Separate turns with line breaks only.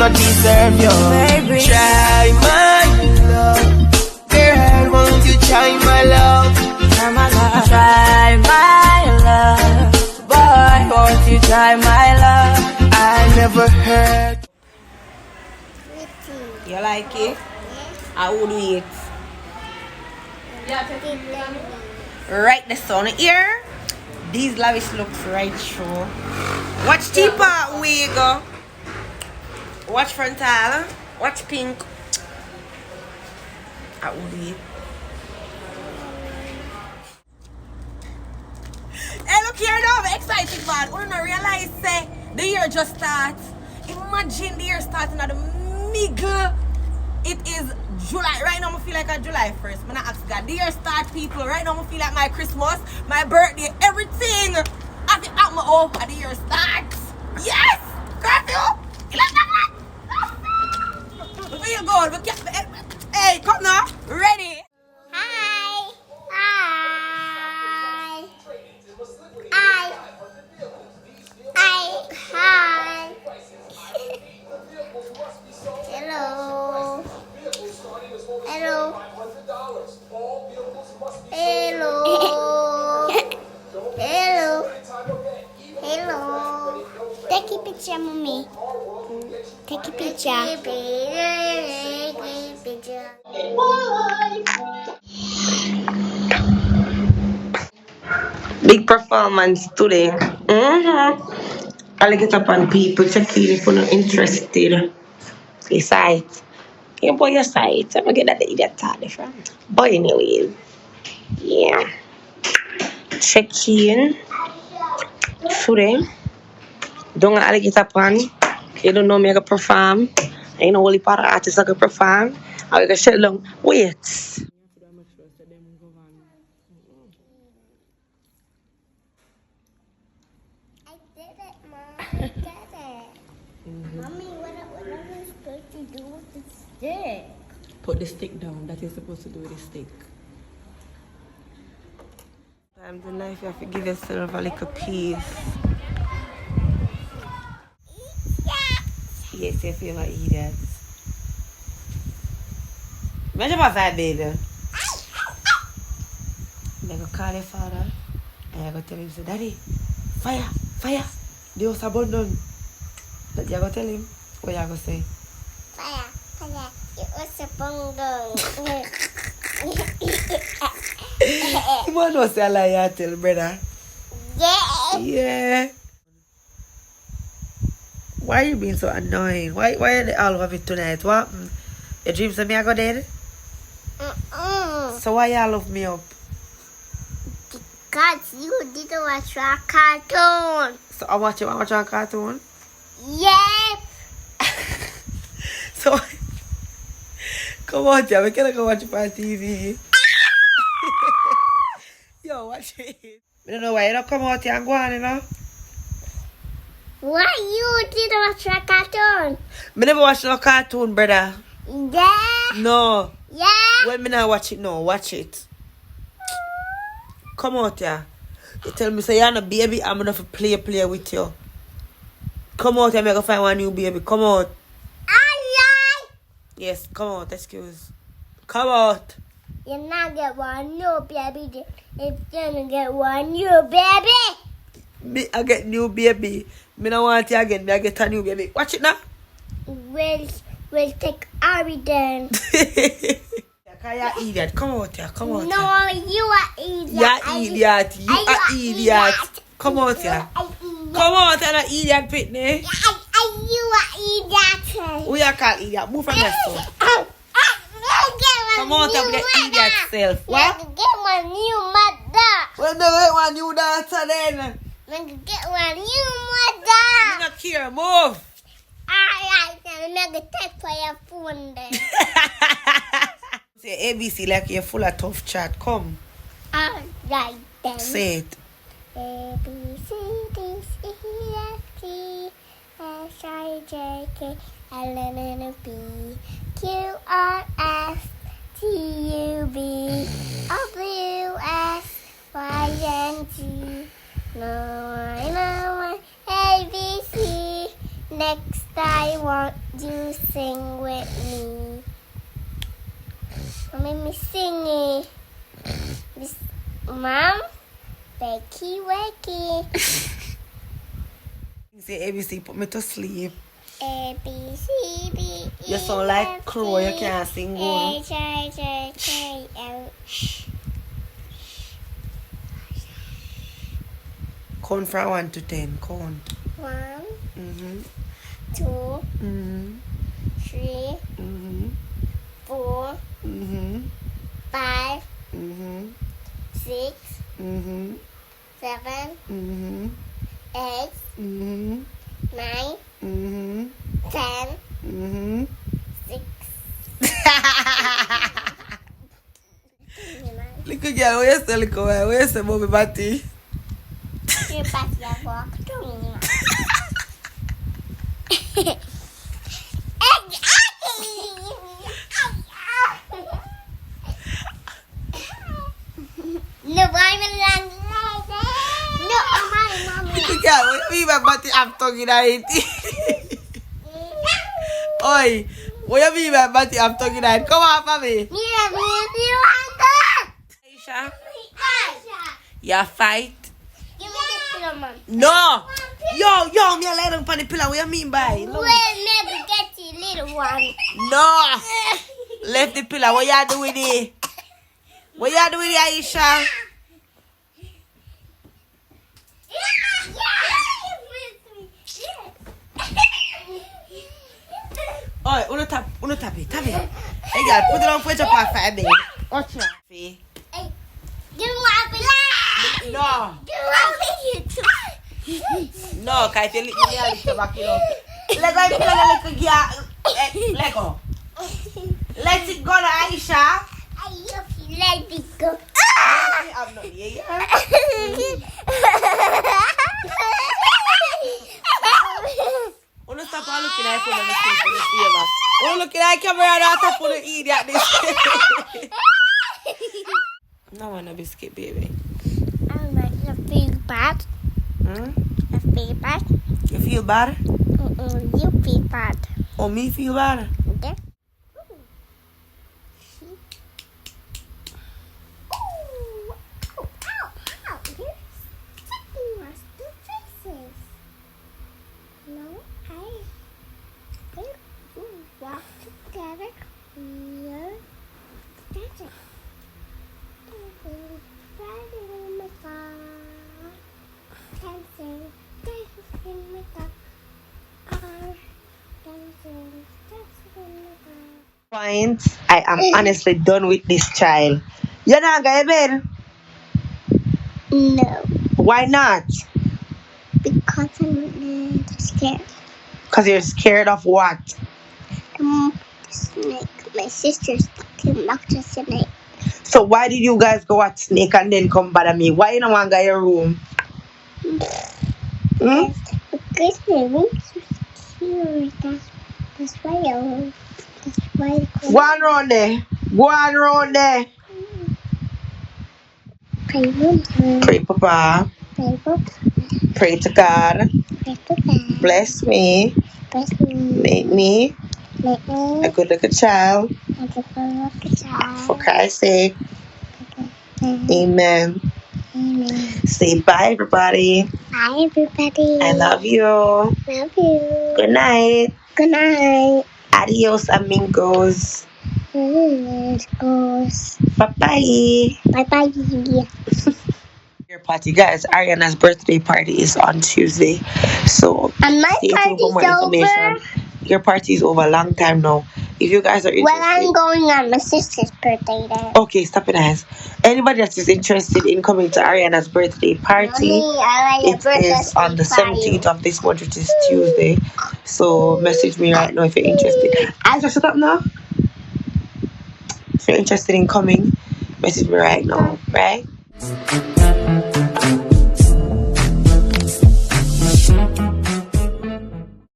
not deserve you.
Baby,
Try my love, girl, won't you try my love?
try my love. Try my love. Boy, won't you try my love?
I never heard.
You like it? I would eat. Right the sun here. These lavish looks right through. Watch Tipa, we go. Watch frontal. Watch pink. I would eat. Hey, look here now. I'm excited, man. I don't realize say the year just starts. Imagine the year starting at the middle. It is July. Right now, I feel like a July 1st. I'm not ask God. The year start, people. Right now, I feel like my Christmas, my birthday, everything. I feel at my oh, and the year starts. Yes! Curfew! 11! Where you going? Hey, come now. Ready?
Hi. Hi. Hi. Hi. Hi. Hello. Hello. Hello. Hello. Hello. Take a picture, mommy. Take a picture.
Big performance today. I'll get up on people checking if you're not interested. Your site. You boy your site. I'm gonna get that idiot tally from. But anyway, yeah. Check in today. Don't I'll get up on. You don't know me I can perform. I know only part of artists I can perform. I can shut long. Wait.
I did it, Mom. I did it. Mommy, what are we supposed to do with the stick?
Put the stick down. That you're supposed to do with the stick. Sometimes in life you have to give yourself a little peace. Yes, your favorite idiot. Imagine my side, baby. I'm going to call your father and I'm going to tell him, say, Daddy, fire, fire. The house abandoned. That you're going to tell him? What you're going to say?
Fire, fire. It was a bongo.
You want to say a lie, tell brother?
Yeah.
Yeah. Why are you being so annoying? Why are they all of it tonight? What happened? Your dreams of me I go dead? So why y'all love me up?
Because you didn't watch our cartoon.
So I watch a cartoon?
Yep.
So come on, yeah, we can go watch it on TV. Yo, watch it. I don't know why you don't come out here and go on, you know?
Why you didn't watch our cartoon?
I never watch no cartoon, brother.
Yeah.
No.
Yeah.
Well, me not watch it, no. Watch it. Come out here. You tell me, say you're not baby, I'm gonna play with you. Come out here, I'm gonna find one new baby. Come out.
Alright.
Yes, come out, excuse. Come out.
You're not get one new baby. It's gonna get one new baby.
Me, I get new baby. Me not want you again, me I get a new baby. Watch it now.
We'll take Ari then.
You're idiot. Come out here, come out here.
No, you are idiot.
You're idiot. You are idiot. Come out here. Come out here, an idiot, Pitney.
You are idiot.
Who you call idiot? Move from your phone. Come out here with your idiot self. What?
Get one new mother.
Well, never get one new dancer then.
Get one new mother.
You not care, move.
Alright, then I'm gonna take for your phone then.
Say ABC like you're full of tough chat. Come.
Alright then.
Say it.
A, B, C, D, E, F, G, H, I, J, K, L, M, N, P, Q, R, S, T, U, V, W, X, Y, and Z. No, I know A, B, C. Next I want you sing with me? Let me sing it. Mom, wakey, wakey.
Say ABC, put me to sleep.
A, B, C, D, E,
You sound like crow, you can't sing good.
H, I, J, K, L.
Count from 1 to 10, count.
1,
Mm-hmm.
2,
Mm-hmm.
3,
Mm-hmm.
4,
Mm-hmm.
5,
Mm-hmm.
6,
Mm-hmm.
7,
Mm-hmm.
8,
Mm-hmm.
9,
Mm-hmm.
10,
Mm-hmm.
6.
Little girl, where you say, little boy? Where you say, Bobby Batty?
You pass your walk to me. No, I'm mommy.
Little girl, what you mean by Batty? I'm talking about it. Oi, what you mean by Batty? I'm talking about it. Come on, for me. Aisha, you fight?
Give me the pillow, Mom.
No. Yo, me lay down on the pillow. What you mean by? No.
We'll never get the little one.
No. Left the pillow. What you doing it? What you doing it, Aisha? Oi, uno tap it. Hey, girl, put it on for your past 5 minutes. Watch out.
Hey, give me one pillow.
No.
Give me one pillow.
No, cause if you lick me, I'll lick you back, you know. Let go, little girl. Let go. Let it go, Aisha.
I love you. Let it go.
I'm not here. Wanna stop all looking at phone and see for the favor. Wanna look at the camera and stop for the idiot this. No one a biscuit, baby.
I like the feel bad.
Hmm?
I feel bad.
You feel bad?
You feel bad.
Oh, me feel bad?
Okay. Walk together here. That's it. Riding in my car. Dancing in my car. Dancing in my car.
Point. I am honestly done with this child. You're not going to bed?
No,
Why not?
because I'm scared.
Because you're scared of what?
The snake. My sister's came back to snake.
So why did you guys go at Snake and then come bother me? Why you don't want to go your room? Hmm?
Because my room's so secure. That's why I. That's why.
Go on round there. Go on round there.
Pray room.
Pray, Papa.
Pray room.
Pray to God.
Pray to God.
Bless me.
Bless me.
Make me
Make me.
a good little child.
A good little child.
For Christ's sake. Amen.
Amen.
Say bye, everybody.
Bye, everybody.
I love you.
Love you.
Good night.
Good night.
Adios, amigos.
Goes.
Bye-bye.
Bye bye.
Your party, guys. Ariana's birthday party is on Tuesday. So
And my
stay tuned for more
party's
information.
over.
Your party is over a long time now. If you guys are interested.
Well, I'm going on my sister's birthday then.
Okay, stop it, guys. Anybody that is interested in coming to Ariana's birthday party,
Mommy, I like
it
your birthday
is on the
party.
17th of this month, which is Tuesday. So message me right now if you're interested. Aisha, shut up now. If you're interested in coming, message me right now, right?